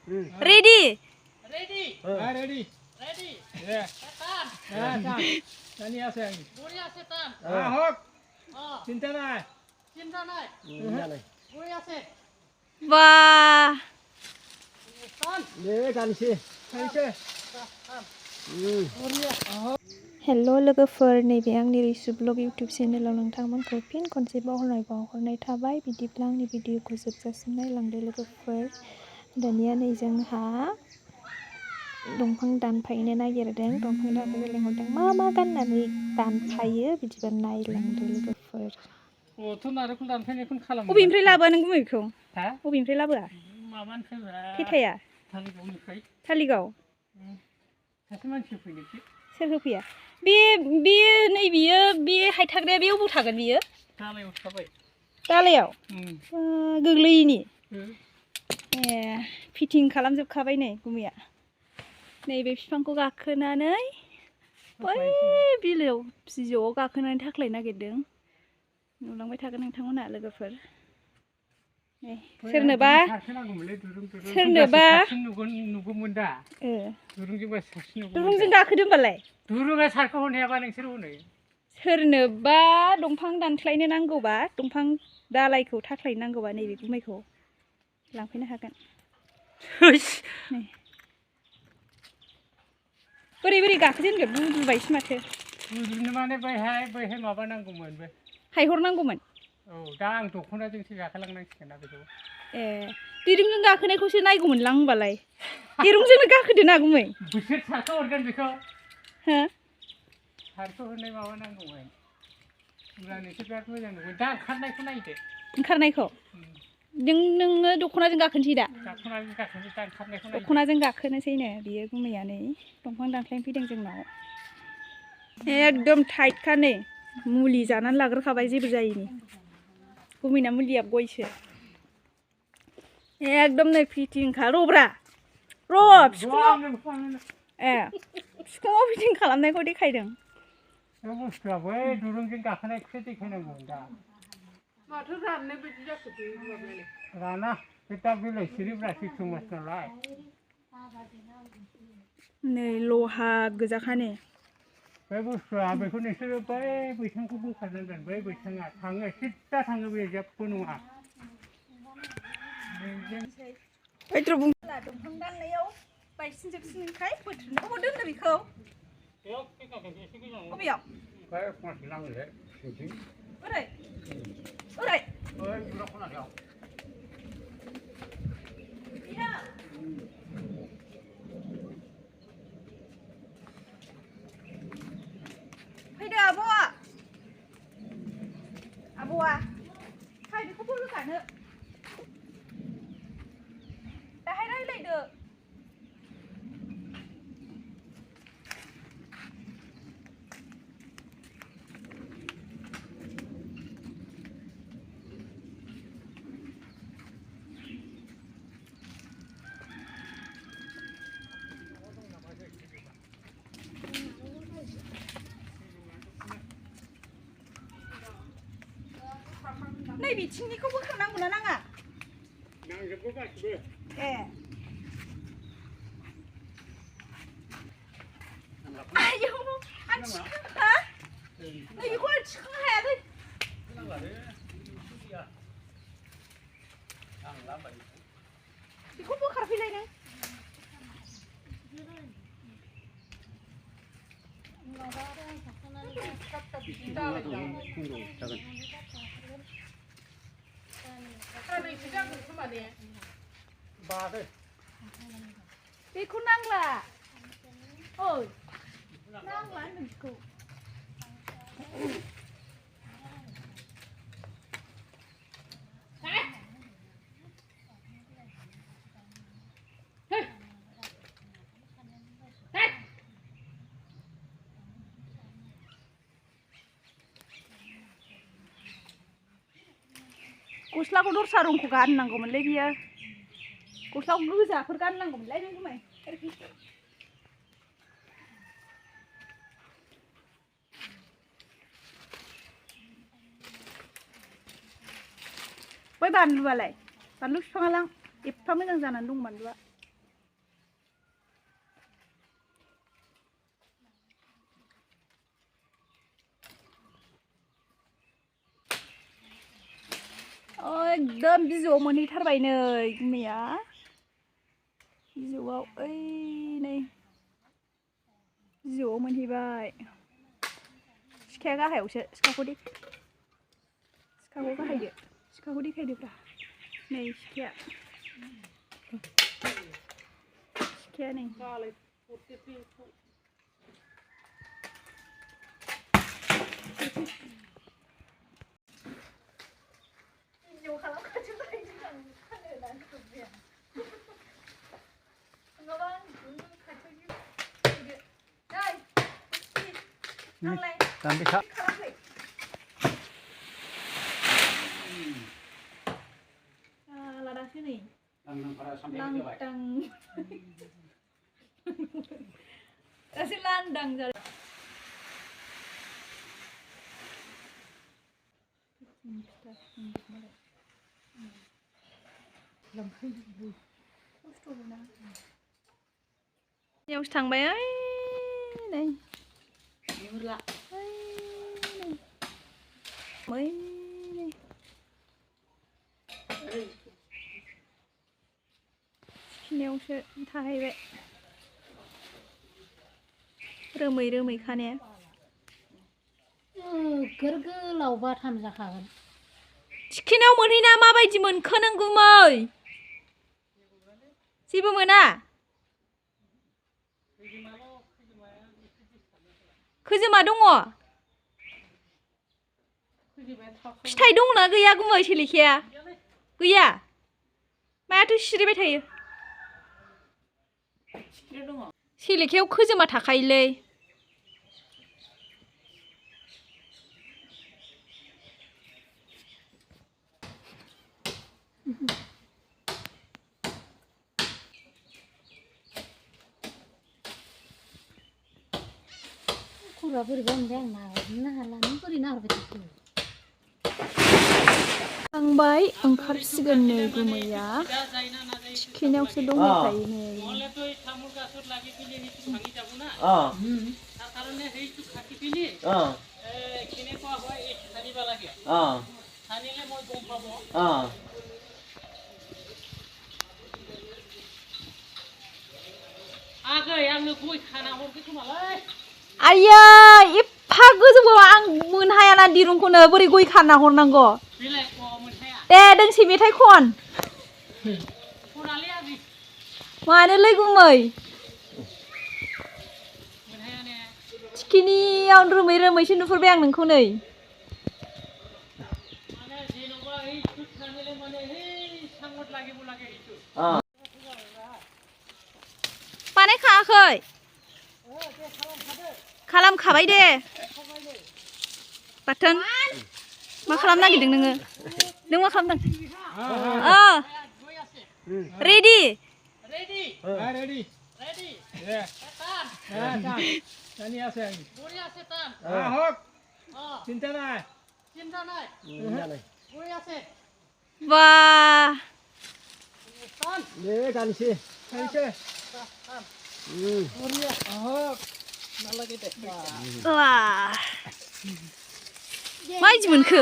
Ready? Ready. Ready. Ready. Yeah. Setan. Nani asal? Guria setan. Hok. Oh. Cinta nai. Cinta naik. Guria set. Wah. Tan. Deh kan sih. Kan sih. Guria. हेल' लोगोफोर नैबे आंनि Risu blog YouTube चेनेलाव नोंथांमोनखौ फिन खनसे बावहरनाय थाबाय बिदिब्ला आंनि भिडिअखौ जोबजासिम नायलांदो लोगोफोर दानिया नै जोंहा दंफां दानफायनो नागिरदों दंफां दानफायनो लेंहरदों मा गाननानै दानफायो बिदिबा नायलांदो लोगोफोर अथ' नारेंखल दानफायनायखौनो खालामो बबेनिफ्राय लाबोआ नों गुमैखौ हा बबेनिफ्राय लाबोआ माबानिफ्राय खैथाया थालिगावनिफ्राय थालिगाव सासे मानसि फैनोसै सोर होफैया बे नैबेयो बे हायथाग्राया बे अबाव थागोन बियो दालायाव थाबाय दालायाव गोग्लैयैनि ए फिटिं खालामजोबखाबाय नै गुमैया नैबे बिफांखौ गाखोनानै बै बिलोआव बिजौआव गाखोनानै थाख्लायनो नागिरदों नुलांबाय थागोन नोंथांमोना लोगोफोर सोरनोबा नुगौमोन दा दुरुंजों गाखोदो होमबालाय दुरुङा सारखौ हरनायाबा नोंसोर हनै सोरनोबा दंफां दानख्लायनो नांगौबा दंफां दालायखौ थाख्लायनो नांगौबा नैबे गुमैखौ लांफैनो हागोन बोरै गाखोजेनगोन बुबायसो माथो बुजुनो माने बैहाय माबा नांगौमोन बे हायहरनांगौमोन औ दा आं दख'नाजोंसो गाखोलांनांसिगोन ना बेखौ दिरुंजों गाखोनायखौसो नायगौमोनलां होनबालाय दिरुंजोंनो गाखोदो ना गुमै बिसोर सारखौ हरगोन बेखौ हो सारखौ हरनाय माबा नांगौमोन होमब्ला नोंसोर बिराद मोजां नुगोन दा ओंखारनायखौ नायदो ओंखारनायखौ नोङो दख'नाजों गाखोनोसै दा ओंखारनायखौ दख'नाजों गाखोनोसैनो बियो गुमैया नै दंफां दानख्लायनो फैदों जोंनाव एकदम टाइटखा नै मुलि जानानै लाग्रोखाबाय जेबो जायैनि गुमैना मुलिया गयसो एकदम नै फिटिंखा र'ब्रा बिखुङाव फिटिं खालामनायखौ देखायदों बे बुस्थुआ बै दुरुंजों गाखोनायखौसो देखायनांगौ दा माथो राननाय बायदि जाखो बे राना बे दा बिलाइ सिरिब्रा सैथ्र' मास नालाय नै लहा गोजाखा नै बे बुस्थुआ बेखौ नोंसोरो बै बैसांखौ बोखारनांगोन बै बैसाङा थाङो सिद्दा थाङो बे जेबो नङा दंफां दाननायाव बायसिनजोबसिनखाय बोथ्रोदनो अबाव दोननो बेखौ बबेयाव ओरै फैदो आब'आ फै बेखौबो रोगानो दाहाय रायलायदो नै बिथिंनिखौ बोखारनांगौ ना नाङा नांजोबगौ गासिबो आयौ आं थिखोखा नै बेखौ आं थिखोनो हायालै बेखौ बोखारफैलाय नों बेखौ नांला नांला नोंखौ गस्लाखौ दस्रा रंखौ गाननांगौमोनलै बियो गस्ला गोजाफोर गाननांगौमोनलाय नों गुमै बै बानलुआलाय बानलु बिफाङालां एफा मोजां जानानै दं बानलुआ एकदम बिजौआव मोनहैथारबाय नै गुमैया बिजौआव ओइ नै बिजौआव मोनहैबाय सिखाया गाहायावसो सिखाखौ गाहायदो सिखाखौ देखायदोब्रा नै सिखाया नै Sampai ladasnya nih kasih landang jadi yang harus tang bay này mới खिनायावसो थाहैबाय रोमै खानाया गोलावबा थाम जाखागोन थिखिनायाव मोनहैना माबायदि मोनखो नों गुमै जेबो मोना खोजोमा दङ फिथाइ दंना गैया गुमै सेलेखाया गैया मायाथो सिरिबाय थायो सेलेखायाव खोजोमा थाखायोलै खर'आ बोरैबा मोनबाय आं नाहरनो हाला नों बोरै नाहरबाय थाखो थांबाय ओंखारसिगोन नै गुमैया थिखिनायावसो दंहैखायो नै आइया एफा गोजौआव आं मोनहायाना दिरुंखौनो बोरै गय खाना हरनांगौ दे दोंसे मेथाइ खन मानोलै गुमै थिखिनियाव रोमैसो नुहुरबाय आं नोंखौ नै बानायखायाखै खालामखाबाय दे बाथोन मा खालामनो नागिरदों नोङो नों मा खालामदों रेडि Ready. Tani আছে হোক চিন্তা নাই বই আছে বাহ দে গানছে খাইছে বড়িয়া হোক নালাগে দে wah मा इदि मोनखो